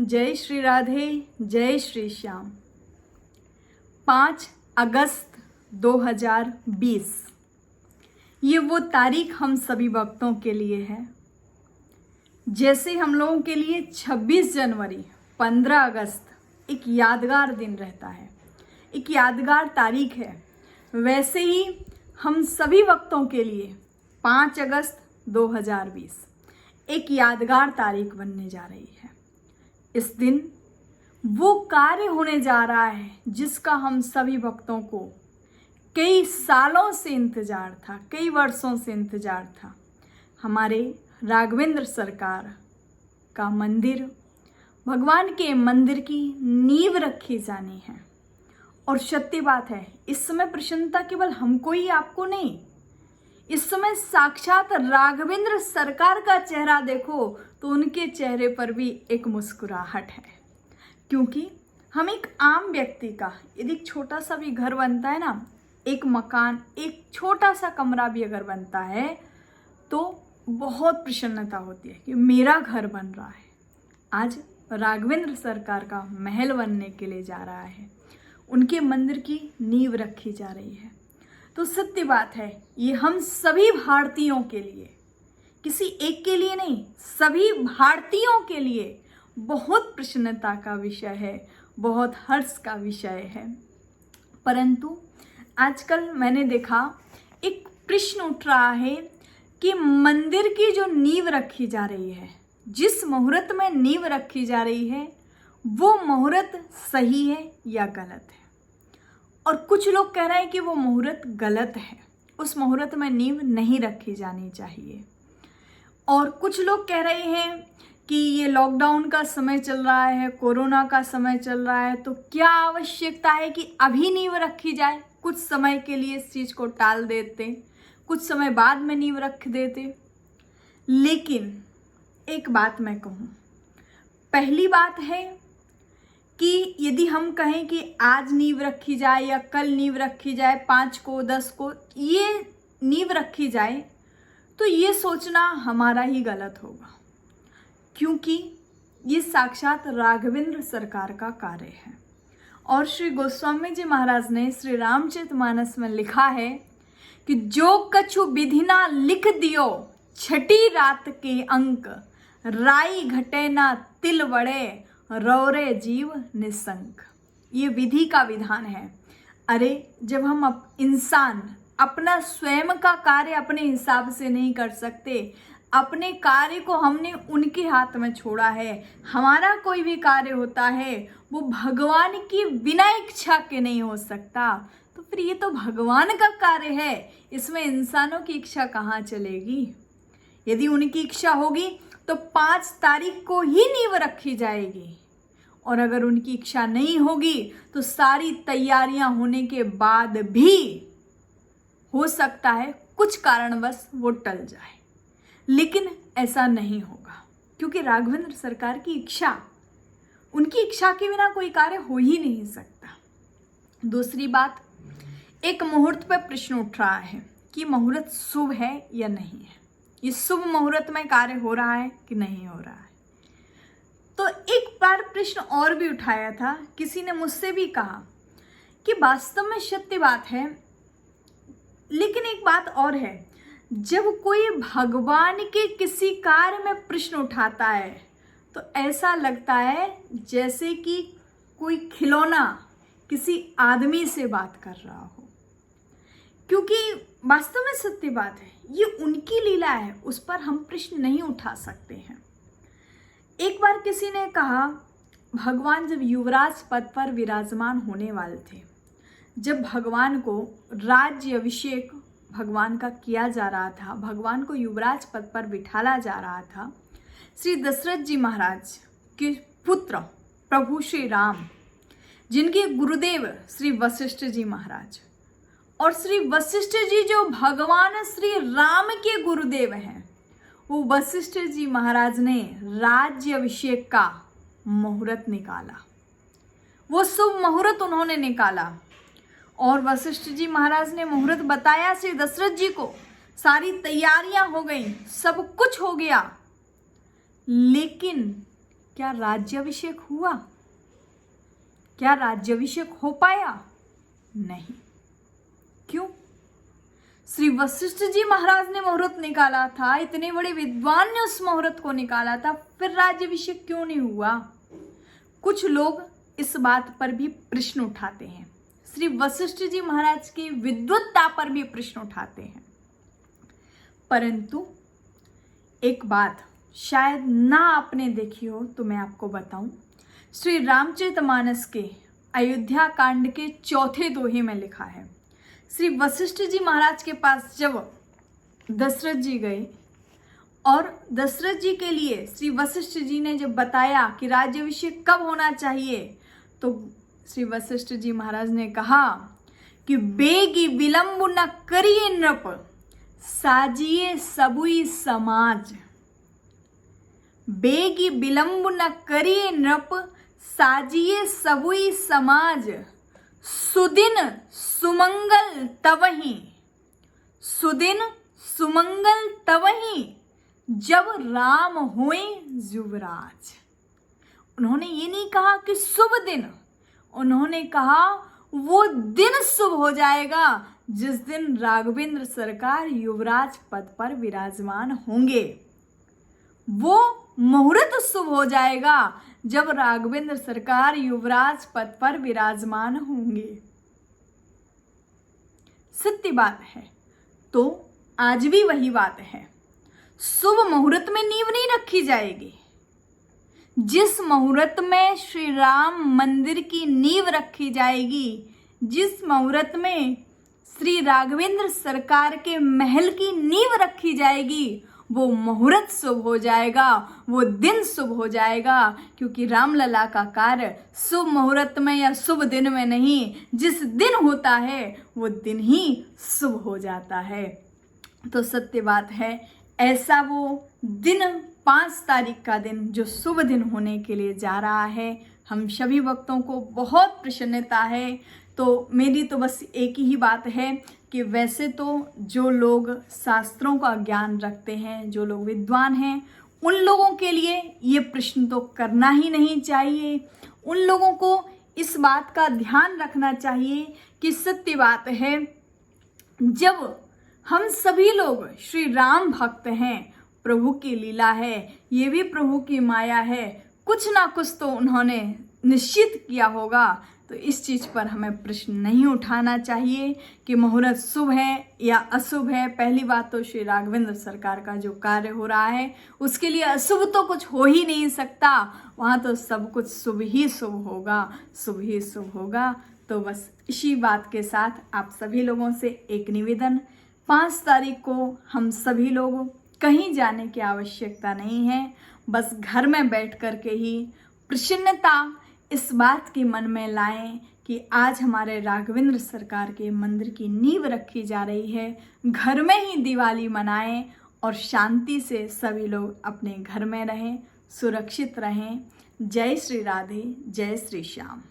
जय श्री राधे, जय श्री श्याम। 5 अगस्त 2020 ये वो तारीख हम सभी भक्तों के लिए है, जैसे हम लोगों के लिए 26 जनवरी 15 अगस्त एक यादगार दिन रहता है, एक यादगार तारीख है, वैसे ही हम सभी भक्तों के लिए 5 अगस्त 2020 एक यादगार तारीख बनने जा रही है। इस दिन वो कार्य होने जा रहा है जिसका हम सभी भक्तों को कई सालों से इंतजार था, कई वर्षों से इंतजार था। हमारे राघवेंद्र सरकार का मंदिर, भगवान के मंदिर की नींव रखी जानी है। और सत्य बात है, इस समय प्रसन्नता केवल हमको ही, आपको नहीं। इस समय साक्षात राघवेंद्र सरकार का चेहरा देखो तो उनके चेहरे पर भी एक मुस्कुराहट है, क्योंकि हम एक आम व्यक्ति का यदि एक छोटा सा भी घर बनता है ना, एक मकान, एक छोटा सा कमरा भी अगर बनता है तो बहुत प्रसन्नता होती है कि मेरा घर बन रहा है। आज राघवेंद्र सरकार का महल बनने के लिए जा रहा है, उनके मंदिर की नींव रखी जा रही है। तो सत्य बात है, ये हम सभी भारतीयों के लिए, किसी एक के लिए नहीं, सभी भारतीयों के लिए बहुत प्रसन्नता का विषय है, बहुत हर्ष का विषय है। परंतु आजकल मैंने देखा एक प्रश्न उठ रहा है कि मंदिर की जो नींव रखी जा रही है, जिस मुहूर्त में नींव रखी जा रही है, वो मुहूर्त सही है या गलत है। और कुछ लोग कह रहे हैं कि वो मुहूर्त गलत है, उस मुहूर्त में नींव नहीं रखी जानी चाहिए। और कुछ लोग कह रहे हैं कि ये लॉकडाउन का समय चल रहा है, कोरोना का समय चल रहा है, तो क्या आवश्यकता है कि अभी नींव रखी जाए, कुछ समय के लिए इस चीज़ को टाल देते, कुछ समय बाद में नींव रख देते। लेकिन एक बात मैं कहूँ, पहली बात है कि यदि हम कहें कि आज नींव रखी जाए या कल नींव रखी जाए, 5 को 10 को ये नींव रखी जाए, तो ये सोचना हमारा ही गलत होगा, क्योंकि ये साक्षात राघवेंद्र सरकार का कार्य है। और श्री गोस्वामी जी महाराज ने श्री रामचरितमानस में लिखा है कि जो कछु विधिना लिख दियो, छठी रात के अंक, राई घटे ना तिल बड़े, रौरे जीव निसंक। ये विधि का विधान है। अरे जब हम इंसान अपना स्वयं का कार्य अपने हिसाब से नहीं कर सकते, अपने कार्य को हमने उनके हाथ में छोड़ा है, हमारा कोई भी कार्य होता है वो भगवान की बिना इच्छा के नहीं हो सकता, तो फिर ये तो भगवान का कार्य है, इसमें इंसानों की इच्छा कहाँ चलेगी। यदि उनकी इच्छा होगी तो 5 तारीख को ही नींव रखी जाएगी, और अगर उनकी इच्छा नहीं होगी तो सारी तैयारियां होने के बाद भी हो सकता है कुछ कारणवश वो टल जाए। लेकिन ऐसा नहीं होगा, क्योंकि राघवेंद्र सरकार की इच्छा, उनकी इच्छा के बिना कोई कार्य हो ही नहीं सकता। दूसरी बात, एक मुहूर्त पर प्रश्न उठ रहा है कि मुहूर्त शुभ है या नहीं है, ये शुभ मुहूर्त में कार्य हो रहा है कि नहीं हो रहा है। तो एक बार प्रश्न और भी उठाया था, किसी ने मुझसे भी कहा कि वास्तव में सत्य बात है, लेकिन एक बात और है, जब कोई भगवान के किसी कार्य में प्रश्न उठाता है तो ऐसा लगता है जैसे कि कोई खिलौना किसी आदमी से बात कर रहा हो, क्योंकि वास्तव में सत्य बात है, ये उनकी लीला है, उस पर हम प्रश्न नहीं उठा सकते हैं। एक बार किसी ने कहा, भगवान जब युवराज पद पर विराजमान होने वाले थे, जब भगवान को राज्य अभिषेक भगवान का किया जा रहा था, भगवान को युवराज पद पर बिठाला जा रहा था, श्री दशरथ जी महाराज के पुत्र प्रभु श्री राम, जिनके गुरुदेव श्री वशिष्ठ जी महाराज, और श्री वशिष्ठ जी जो भगवान श्री राम के गुरुदेव हैं, वो वशिष्ठ जी महाराज ने राज्य अभिषेक का मुहूर्त निकाला, वो शुभ मुहूर्त उन्होंने निकाला। और वशिष्ठ जी महाराज ने मुहूर्त बताया श्री दशरथ जी को, सारी तैयारियां हो गई, सब कुछ हो गया, लेकिन क्या राज्याभिषेक हुआ? क्या राज्याभिषेक हो पाया? नहीं। क्यों? श्री वशिष्ठ जी महाराज ने मुहूर्त निकाला था, इतने बड़े विद्वान ने उस मुहूर्त को निकाला था, फिर राज्याभिषेक क्यों नहीं हुआ? कुछ लोग इस बात पर भी प्रश्न उठाते हैं, श्री वशिष्ठ जी महाराज की विद्वत्ता पर भी प्रश्न उठाते हैं। परंतु एक बात शायद ना आपने देखी हो तो मैं आपको बताऊं, श्री रामचरितमानस के अयोध्या कांड के चौथे दोहे में लिखा है, श्री वशिष्ठ जी महाराज के पास जब दशरथ जी गए और दशरथ जी के लिए श्री वशिष्ठ जी ने जब बताया कि राज्याभिषेक कब होना चाहिए, तो श्री वशिष्ठ जी महाराज ने कहा कि बेगी विलंब न करिए नृप, साजिए सबुई समाज। बेगी विलंब न करिए नृप, साजिए सबुई समाज। सुदिन सुमंगल तवही, सुदिन सुमंगल तवही, जब राम हुए युवराज। उन्होंने ये नहीं कहा कि शुभ दिन, उन्होंने कहा वो दिन शुभ हो जाएगा जिस दिन राघवेंद्र सरकार युवराज पद पर विराजमान होंगे। वो मुहूर्त शुभ हो जाएगा जब राघवेंद्र सरकार युवराज पद पर विराजमान होंगे। सत्य बात है। तो आज भी वही बात है, शुभ मुहूर्त में नींव नहीं रखी जाएगी। जिस मुहूर्त में श्री राम मंदिर की नींव रखी जाएगी, जिस मुहूर्त में श्री राघवेंद्र सरकार के महल की नींव रखी जाएगी, वो मुहूर्त शुभ हो जाएगा, वो दिन शुभ हो जाएगा। क्योंकि रामलला का कार्य शुभ मुहूर्त में या शुभ दिन में नहीं, जिस दिन होता है वो दिन ही शुभ हो जाता है। तो सत्य बात है, ऐसा वो दिन 5 तारीख का दिन जो शुभ दिन होने के लिए जा रहा है, हम सभी भक्तों को बहुत प्रसन्नता है। तो मेरी तो बस एक ही बात है कि वैसे तो जो लोग शास्त्रों का ज्ञान रखते हैं, जो लोग विद्वान हैं, उन लोगों के लिए ये प्रश्न तो करना ही नहीं चाहिए। उन लोगों को इस बात का ध्यान रखना चाहिए कि सत्य बात है, जब हम सभी लोग श्री राम भक्त हैं, प्रभु की लीला है, ये भी प्रभु की माया है, कुछ ना कुछ तो उन्होंने निश्चित किया होगा। तो इस चीज पर हमें प्रश्न नहीं उठाना चाहिए कि मुहूर्त शुभ है या अशुभ है। पहली बात तो श्री राघवेंद्र सरकार का जो कार्य हो रहा है उसके लिए अशुभ तो कुछ हो ही नहीं सकता, वहाँ तो सब कुछ शुभ ही शुभ होगा, शुभ ही शुभ होगा। तो बस इसी बात के साथ आप सभी लोगों से एक निवेदन, 5 तारीख को हम सभी लोग कहीं जाने की आवश्यकता नहीं है, बस घर में बैठ कर के ही प्रसन्नता इस बात के मन में लाएं कि आज हमारे राघवेंद्र सरकार के मंदिर की नींव रखी जा रही है। घर में ही दिवाली मनाएं और शांति से सभी लोग अपने घर में रहें, सुरक्षित रहें। जय श्री राधे, जय श्री श्याम।